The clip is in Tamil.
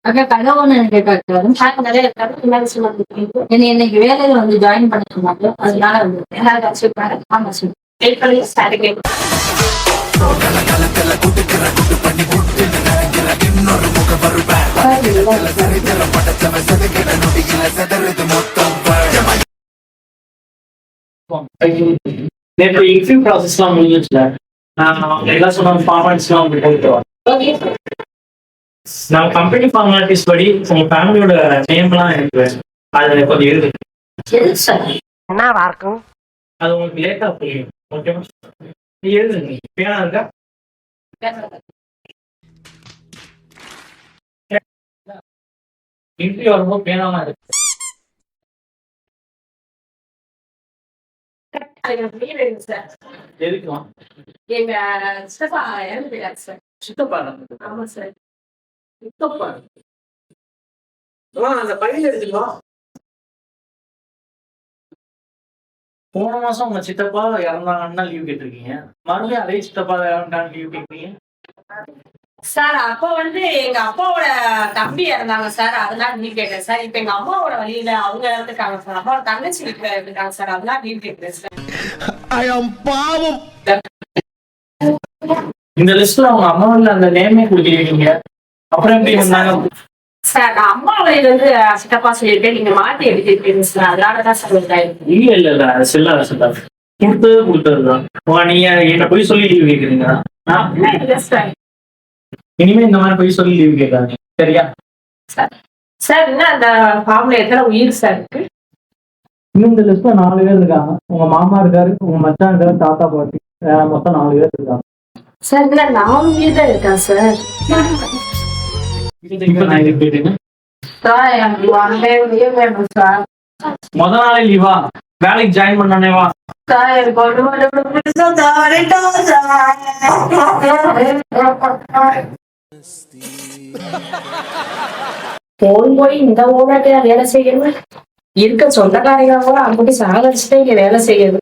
அக்கா கதவுன்னு கேட்டாரு. என்னை இன்னைக்கு வேலையில வந்து ஜாயின் பண்ண சொன்னாங்க. அதனால வந்து ஆமா சார். நேற்று இன்டர்வியூ ப்ராசஸ்லாம் முடிஞ்சிச்சுல, எல்லாம் சொன்ன ஃபார்மாலிட்டிஸ்லாம் உங்களுக்கு போயிட்டு நான் கம்பெனி ஃபார்மாலிட்டிஸ் படி உங்க ஃபேமிலியோட நேம்லாம் இருக்கு, அதில் கொஞ்சம் எழுது. என்னவா இருக்கும் அது உங்களுக்கு லேட்டா புரியும். ஓகேவா? நீ எழுதுங்க. பேனா இருக்கா? இன்டர்வியூ வரும்போது பேனாலாம் இருக்கு. எதுக்குலாம் எங்க சித்தப்பா இறந்து போயிட்டாரு சார். சித்தப்பா? ஆமா சார். சித்தப்பா அந்த பையன் எடுத்துக்கலாம். போன மாசம் உங்க சித்தப்பா இறந்தாங்கன்னா லீவ் கேட்டிருக்கீங்க, மறுபடியும் அதே சித்தப்பா இறந்தாங்க லீவ் கேட்குறீங்க சார். அப்போ வந்து எங்க அப்பாவோட தம்பி இறந்தாங்க சார், அதனால லீவ் கேட்டேன் சார். இப்ப எங்க அம்மாவோட வழியில அவங்க இறந்துட்டாங்க சார். அப்பாவோட தங்கச்சி வீட்டுல இருக்காங்க சார், அதனால லீவ் கேட்கிறேன் சார். இந்த லிஸ்ட்ல அவங்க அம்மாவில் அந்த நேமே கொடுத்துருக்கீங்க, அப்புறம் எப்படி வந்தாங்க சார்? நான் அம்மா வழியில இருந்து சித்தப்பா சொல்லிட்டு நீங்க மாத்தி எடுத்துருக்கீங்க சார், அதனாலதான் சார் இதாயிருக்கு. இல்ல அது செல்லாத கொடுத்ததுதான். நீங்க என்ன போய் சொல்லி லீவ் கேட்குறீங்க. இனிமே இந்த மாதிரி போய் சொல்லி லீவ் கேட்காதீங்க, சரியா? சார் இன்னும் அந்த ஃபார்ம்ல எத்தனை உயிர் சார் இருக்கு? இன்னும் இந்த லிஸ்ட்ல 4 பேர் இருக்காங்க. உங்க மாமா இருக்காரு, உங்க மச்சான் இருக்காரு, தாத்தா பாட்டி, மொத்தம் 4 பேர் இருக்காங்க சார். இல்ல 4 உயிர் தான் இருக்கா சார். நான் இது கேட்டீங்க சார் எனக்கு 1 day லீவ் வேணும் சார். முத நாளே லீவா? வேலைக்கு ஜாயின் பண்ணனே வா சார். எனக்கு போய் இந்த ஊராட்டியா வேலை செய்யணும். இருக்க சொந்தக்காரங்க கூட அப்படி சாகரிச்சுட்டு இங்க வேலை செய்யுது.